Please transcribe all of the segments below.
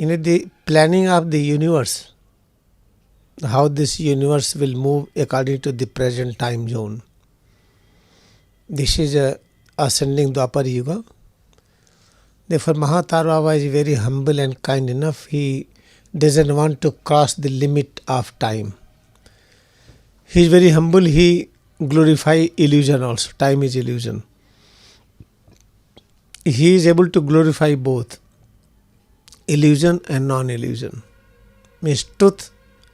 the planning of the universe, how this universe will move according to the present time zone. This is a ascending Dwapar Yuga. Therefore, Mahavatar Baba is very humble and kind enough. He doesn't want to cross the limit of time. He is very humble. He glorifies illusion also. Time is illusion. He is able to glorify both illusion and non-illusion, means truth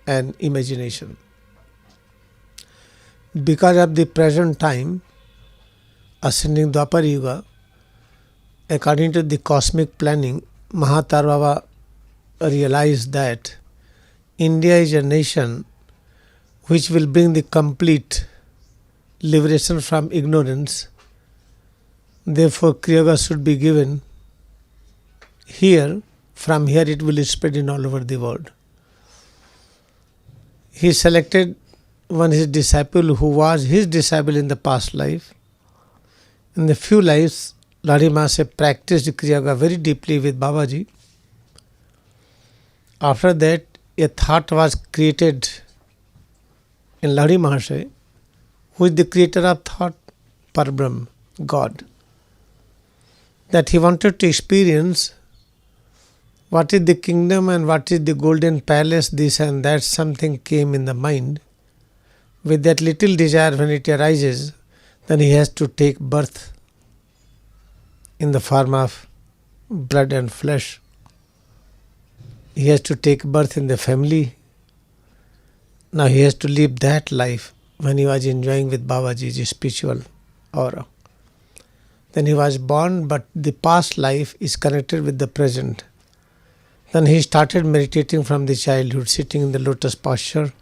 and imagination. Because of the present time, ascending Dwapar Yuga, according to the cosmic planning, Mahavatar Baba realized that India is a nation which will bring the complete liberation from ignorance. Therefore, Kriyayoga should be given here. From here it will spread in all over the world. He selected one his disciple who was his disciple in the past life. In the few lives, Lahiri Mahasaya practiced Kriyayoga very deeply with Babaji. After that, a thought was created in Lahiri Mahasaya, who is the creator of thought, Parabrahm, God, that he wanted to experience what is the kingdom and what is the golden palace, this and that. Something came in the mind. With that little desire, when it arises, then he has to take birth in the form of blood and flesh. He has to take birth in the family. Now he has to live that life when he was enjoying with Babaji's spiritual aura. Then he was born, but the past life is connected with the present. Then he started meditating from the childhood, sitting in the lotus posture,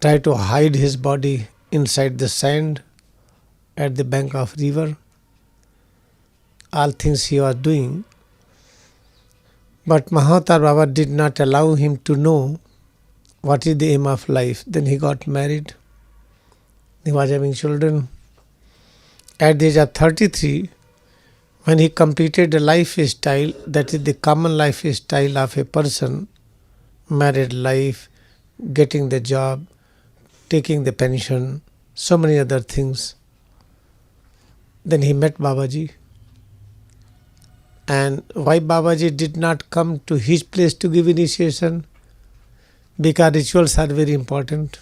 try to hide his body inside the sand at the bank of river. All things he was doing. But Mahavatar Baba did not allow him to know what is the aim of life. Then he got married. He was having children. At the age of 33, when he completed a lifestyle, that is the common lifestyle of a person, married life, getting the job, taking the pension, so many other things, then he met Babaji. And why Babaji did not come to his place to give initiation? Because rituals are very important.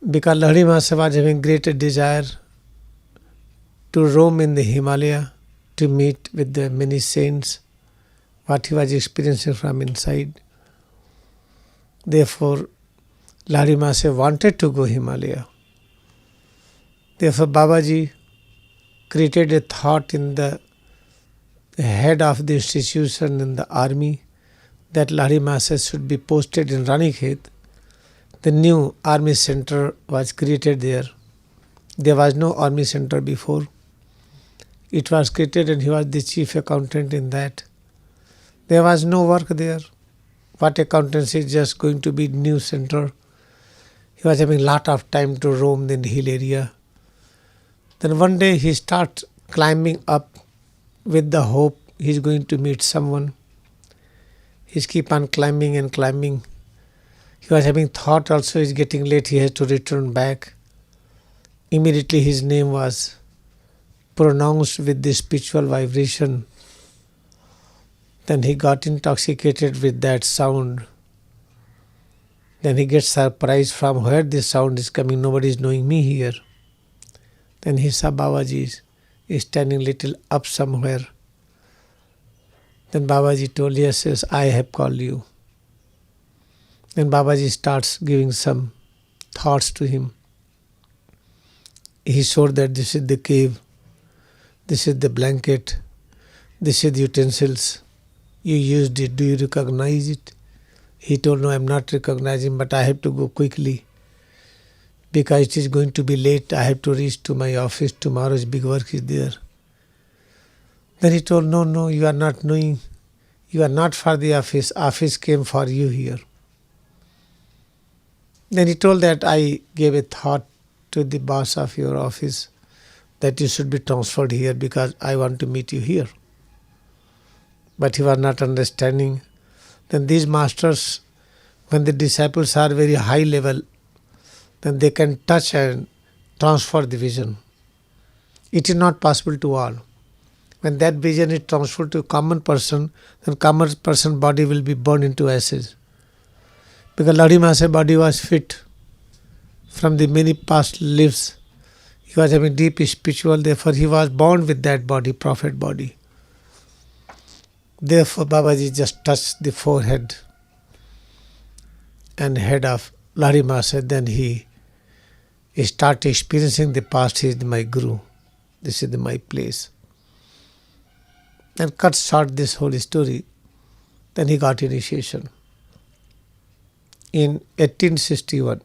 Because Lahiri Mahasaya was having great desire to roam in the Himalaya, to meet with the many saints, what he was experiencing from inside. Therefore, Lahiri Mahasaya wanted to go Himalaya. Therefore, Babaji created a thought in the head of the institution in the army that Lahiri Mahasaya should be posted in Ranikhet. The new army center was created there. There was no army center before. It was created and he was the chief accountant in that. There was no work there. What accountancy is just going to be new center. He was having lot of time to roam in the hill area. Then one day he starts climbing up with the hope he is going to meet someone. He keep on climbing and climbing. He was having thought also, is getting late, he has to return back. Immediately his name was pronounced with the spiritual vibration. Then he got intoxicated with that sound. Then he gets surprised from where this sound is coming. Nobody is knowing me here. Then he saw Babaji is standing little up somewhere. Then Babaji told, yes, I have called you. Then Babaji starts giving some thoughts to him. He showed that this is the cave, this is the blanket, this is the utensils. You used it, do you recognize it? He told, no, I am not recognizing, but I have to go quickly. Because it is going to be late, I have to reach to my office, tomorrow's big work is there. Then he told, no, you are not knowing, you are not for the office came for you here. Then he told that I gave a thought to the boss of your office that you should be transferred here because I want to meet you here. but he was not understanding. Then these masters, when the disciples are very high level, then they can touch and transfer the vision. It is not possible to all. When that vision is transferred to a common person, then common person body will be burned into ashes. Because Lahiri Mahasaya body was fit from the many past lives. He was having deep spiritual, therefore he was born with that body, prophet body. Therefore Babaji just touched the forehead and head of Lahiri Mahasaya, then he started experiencing the past. He is my Guru. This is my place. And cut short this whole story. Then he got initiation. In 1861,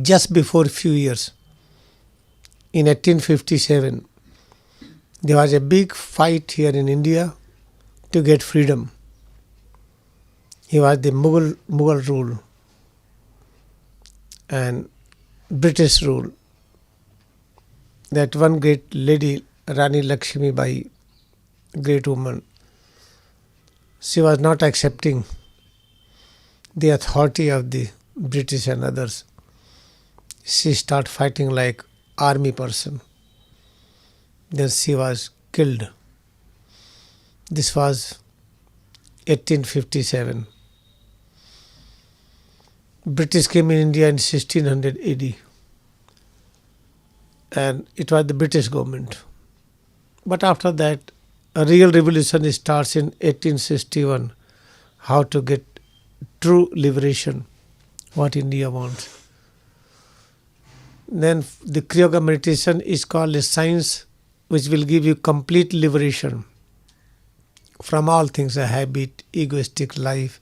just before few years, in 1857, there was a big fight here in India to get freedom. He was the Mughal rule and British rule. That one great lady, Rani Lakshmi Bai, great woman, she was not accepting the authority of the British and others. She started fighting like army person. Then she was killed. This was 1857. British came in India in 1600 AD. And it was the British government. But after that, a real revolution starts in 1861. How to get true liberation, what India wants. Then the Kriyayoga meditation is called a science which will give you complete liberation from all things, a habit, egoistic life,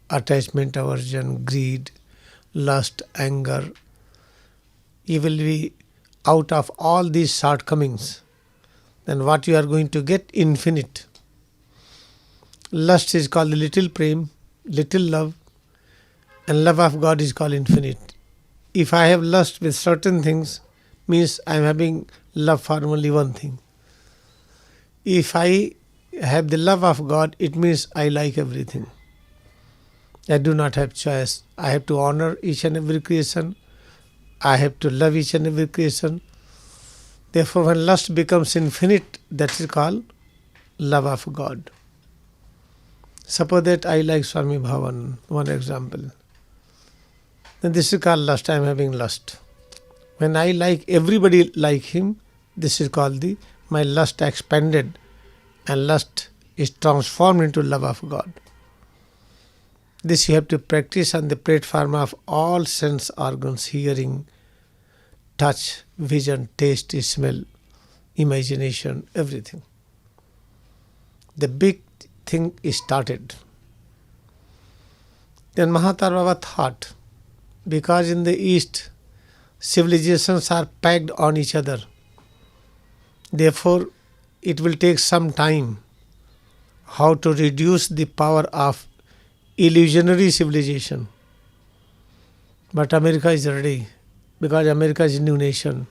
attachment, aversion, greed, lust, anger. You will be out of all these shortcomings. Then what you are going to get? Infinite. Lust is called little prem, little love, and love of God is called infinite. If I have lust with certain things, means I am having love for only one thing. If I have the love of God, it means I like everything. I do not have choice. I have to honor each and every creation. I have to love each and every creation. Therefore, when lust becomes infinite, that is called love of God. Suppose that I like Swami Bhavan, one example. Then this is called lust. I am having lust. When I like everybody like him, this is called my lust expanded, and lust is transformed into love of God. This you have to practice on the platform of all sense organs, hearing, touch, vision, taste, smell, imagination, everything. The big thing is started. Then Mahavatar Baba thought, because in the East, civilizations are packed on each other. Therefore, it will take some time how to reduce the power of illusionary civilization. But America is ready, because America is a new nation.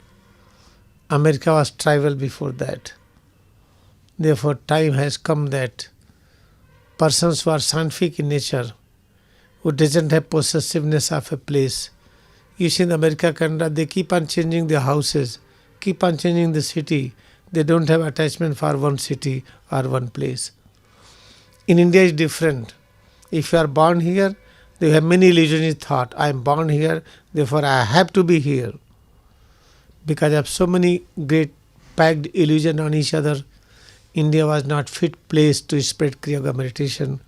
America was tribal before that. Therefore, time has come that persons who are scientific in nature, who doesn't have possessiveness of a place. You see in America, Canada, they keep on changing their houses, keep on changing the city. They don't have attachment for one city or one place. In India, it's different. If you are born here, they have many illusionist thought. I am born here, therefore I have to be here. Because of so many great packed illusion on each other, India was not fit place to spread Kriyayoga meditation.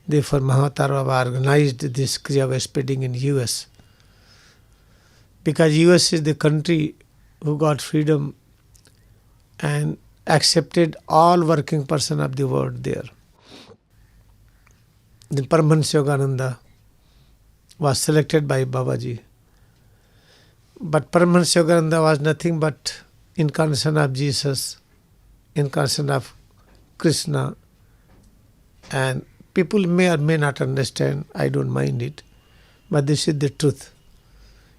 Therefore, Mahavatar Baba organized this Kriyayoga spreading in US. Because US is the country who got freedom and accepted all working person of the world there. Then Paramahansa Yogananda was selected by Babaji. But Paramahansa Yogananda was nothing but incarnation of Jesus, incarnation of Krishna, and people may or may not understand, I don't mind it, but this is the truth.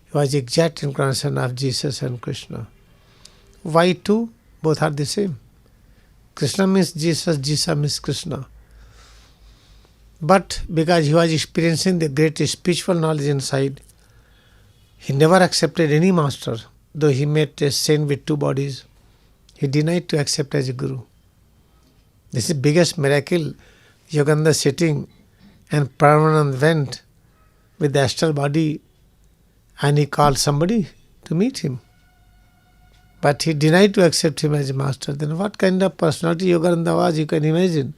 He was exact incarnation of Jesus and Krishna. Why two? Both are the same. Krishna means Jesus, Jesus means Krishna. But because he was experiencing the great spiritual knowledge inside, he never accepted any master. Though he met a saint with two bodies, he denied to accept as a guru. This is the biggest miracle. Yogananda sitting and Paramahansa went with the astral body and he called somebody to meet him. But he denied to accept him as a master. Then what kind of personality Yogananda was, you can imagine.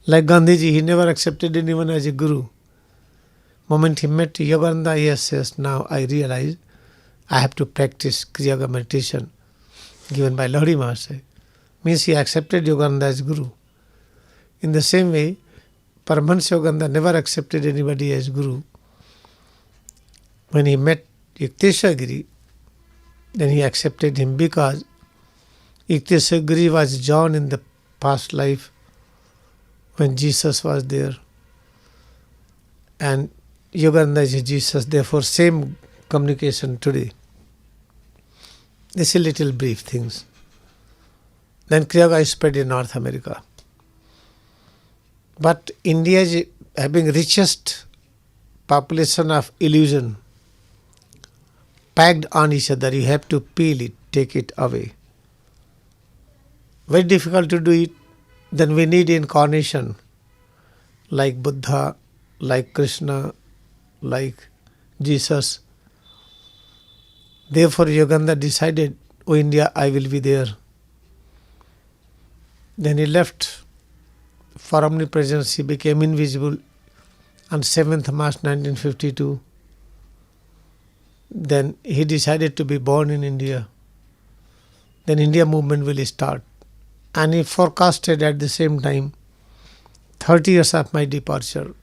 Like Gandhiji, he never accepted anyone as a guru. Moment he met Yogananda, he says, now I realize I have to practice Kriyayoga meditation given by Lahiri Mahasaya. Means he accepted Yogananda as guru. In the same way, Paramahansa Yogananda never accepted anybody as guru. When he met Yukteswar Giri, then he accepted him because Yukteswar Giri was John in the past life when Jesus was there. And Yogananda is Jesus, therefore same communication today. This is little brief things. Then Kriyayoga is spread in North America. But India is having richest population of illusion packed on each other. You have to peel it, take it away. Very difficult to do it. Then we need incarnation like Buddha, like Krishna, like Jesus. Therefore Yogananda decided, oh India, I will be there. Then he left for omnipresence. He became invisible on 7th March 1952. Then he decided to be born in India. Then India movement will start. And he forecasted at the same time, 30 years of my departure,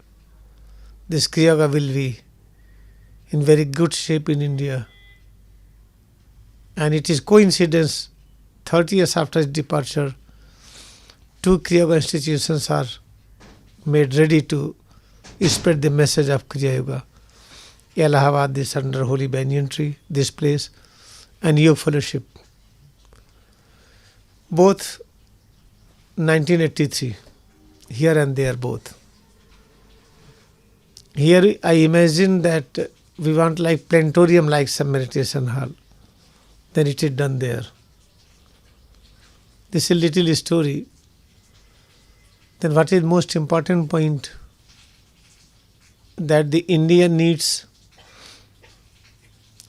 this Kriyayoga will be in very good shape in India. And it is coincidence, 30 years after his departure, two Kriyayoga institutions are made ready to spread the message of Kriyayoga. Allahabad, this under Holy Banyan Tree, this place, and Yoga Fellowship. Both 1983, here and there both. Here I imagine that we want like planetarium like some meditation hall. Then it is done there. This is a little story. Then what is most important point? That the India needs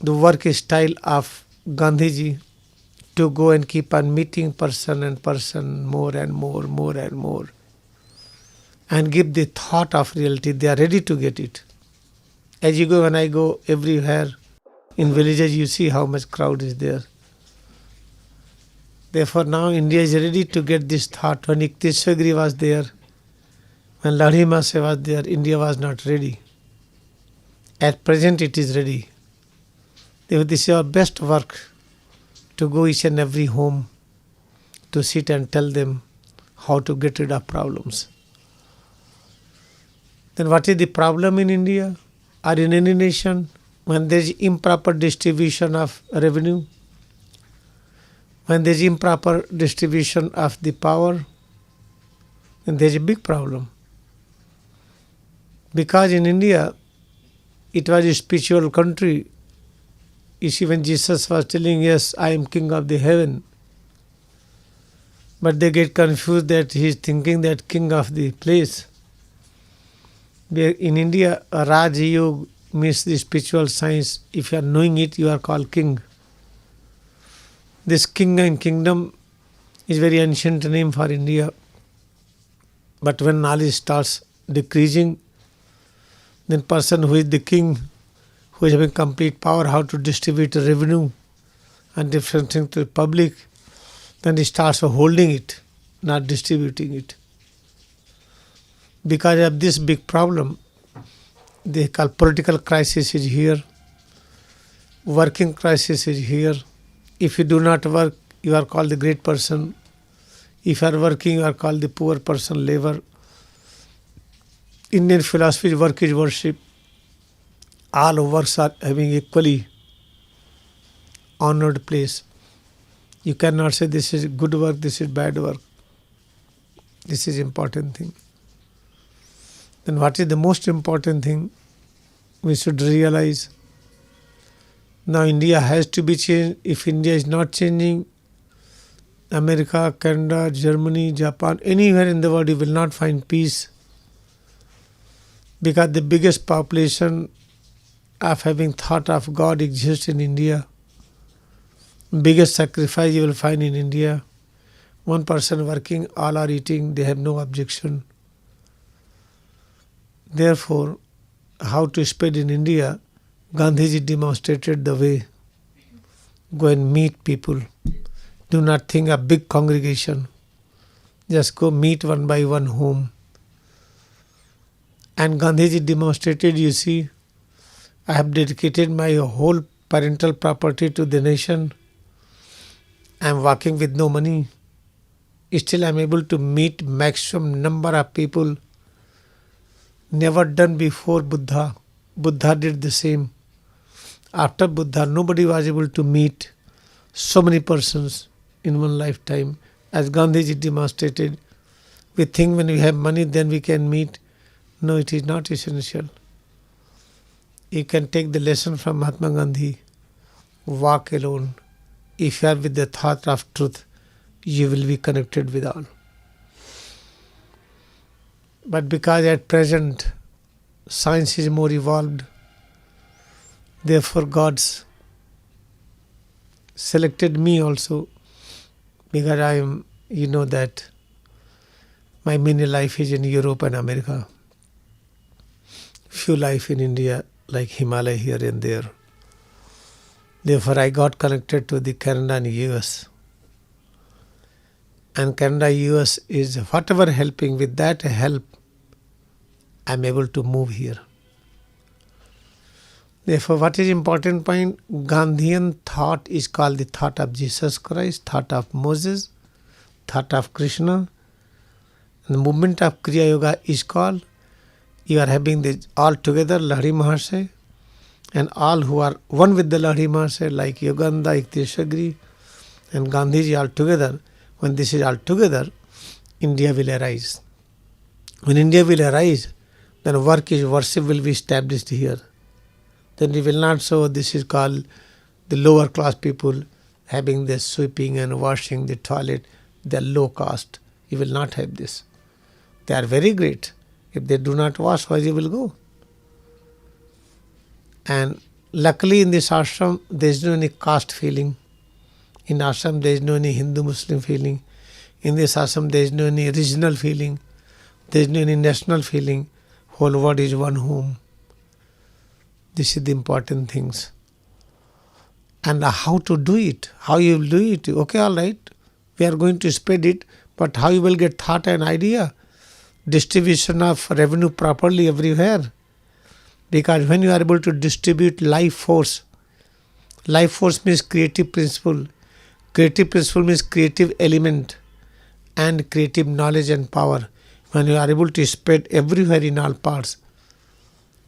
the work style of Gandhiji to go and keep on meeting person and person more and more, more and more, and give the thought of reality. They are ready to get it. As you go, when I go everywhere in villages, you see how much crowd is there. Therefore now India is ready to get this thought. When Yukteswar Giri was there, when Lahiri Mahasaya was there, India was not ready. At present it is ready. Therefore this is our best work, to go each and every home, to sit and tell them how to get rid of problems. Then what is the problem in India or in any nation? When there is improper distribution of revenue, when there is improper distribution of the power, then there is a big problem. Because in India, it was a spiritual country. You see, when Jesus was telling, yes, I am king of the heaven, but they get confused that he is thinking that king of the place. In India, Raj Yoga means the spiritual science. If you are knowing it, you are called king. This king and kingdom is very ancient name for India. But when knowledge starts decreasing, then person who is the king, who is having complete power, how to distribute the revenue and different things to the public, then he starts holding it, not distributing it. Because of this big problem, they call political crisis is here, working crisis is here. If you do not work, you are called the great person. If you are working, you are called the poor person, labor. Indian philosophy, work is worship. All works are having equally honored place. You cannot say this is good work, this is bad work. This is important thing. Then what is the most important thing? We should realize now India has to be changed. If India is not changing, America, Canada, Germany, Japan, anywhere in the world you will not find peace, because the biggest population of having thought of God exists in India. Biggest sacrifice you will find in India. One person working, all are eating, they have no objection. Therefore, how to spread in India, Gandhiji demonstrated the way. Go and meet people. Do not think a big congregation. Just go meet one by one home. And Gandhiji demonstrated, you see, I have dedicated my whole parental property to the nation. I am working with no money. Still I am able to meet maximum number of people. Never done before Buddha. Buddha did the same. After Buddha, nobody was able to meet so many persons in one lifetime. As Gandhiji demonstrated, we think when we have money then we can meet. No, it is not essential. You can take the lesson from Mahatma Gandhi. Walk alone. If you are with the thought of truth, you will be connected with all. But because at present science is more evolved, therefore God's selected me also, because I am, you know that my many life is in Europe and America. Few life in India, like Himalaya here and there. Therefore I got connected to the Canada and US. And Canada US is whatever helping, with that help I am able to move here. Therefore, what is important point? Gandhian thought is called the thought of Jesus Christ, thought of Moses, thought of Krishna. And the movement of Kriya Yoga is called, you are having this all together, Lahiri Mahasaya, and all who are one with the Lahiri Mahasaya, like Yogananda, Ikteshagri, and Gandhiji all together. When this is all together, India will arise. When India will arise, then worship will be established here. Then we will not show this is called the lower class people having the sweeping and washing the toilet. They are low caste. You will not have this. They are very great. If they do not wash, where you will go? And luckily in this ashram, there is no any caste feeling. In ashram, there is no any Hindu-Muslim feeling. In this ashram, there is no any regional feeling. There is no any national feeling. Whole world is one home. This is the important things. And how to do it, how you will do it. Okay, all right, we are going to spread it, but how you will get thought and idea, distribution of revenue properly everywhere. Because when you are able to distribute life force means creative principle. Creative principle means creative element and creative knowledge and power. When you are able to spread everywhere in all parts,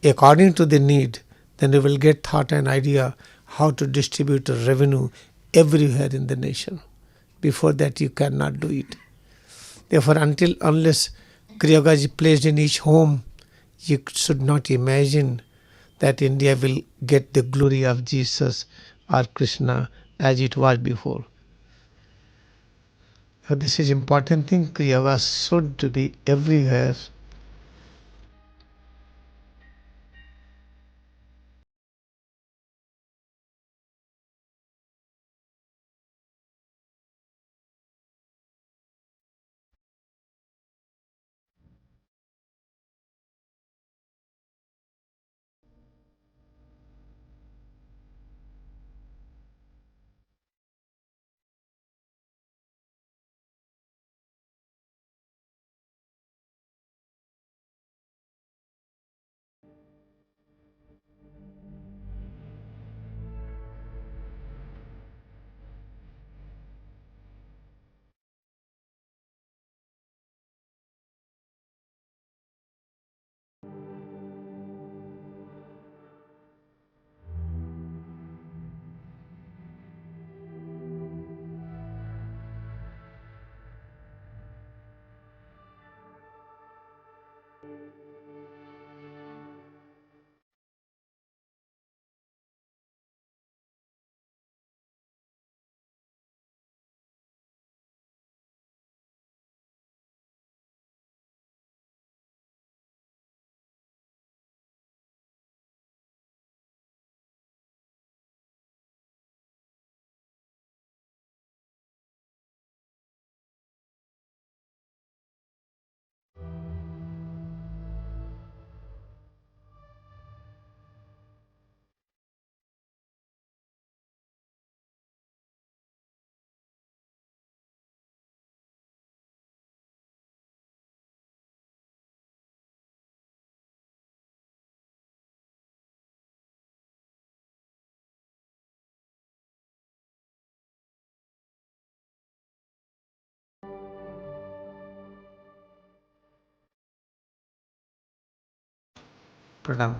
according to the need, then you will get thought and idea how to distribute revenue everywhere in the nation. Before that you cannot do it. Therefore, unless Kriyayoga is placed in each home, you should not imagine that India will get the glory of Jesus or Krishna as it was before. So this is important thing. Kriyayoga should be everywhere. Pranam.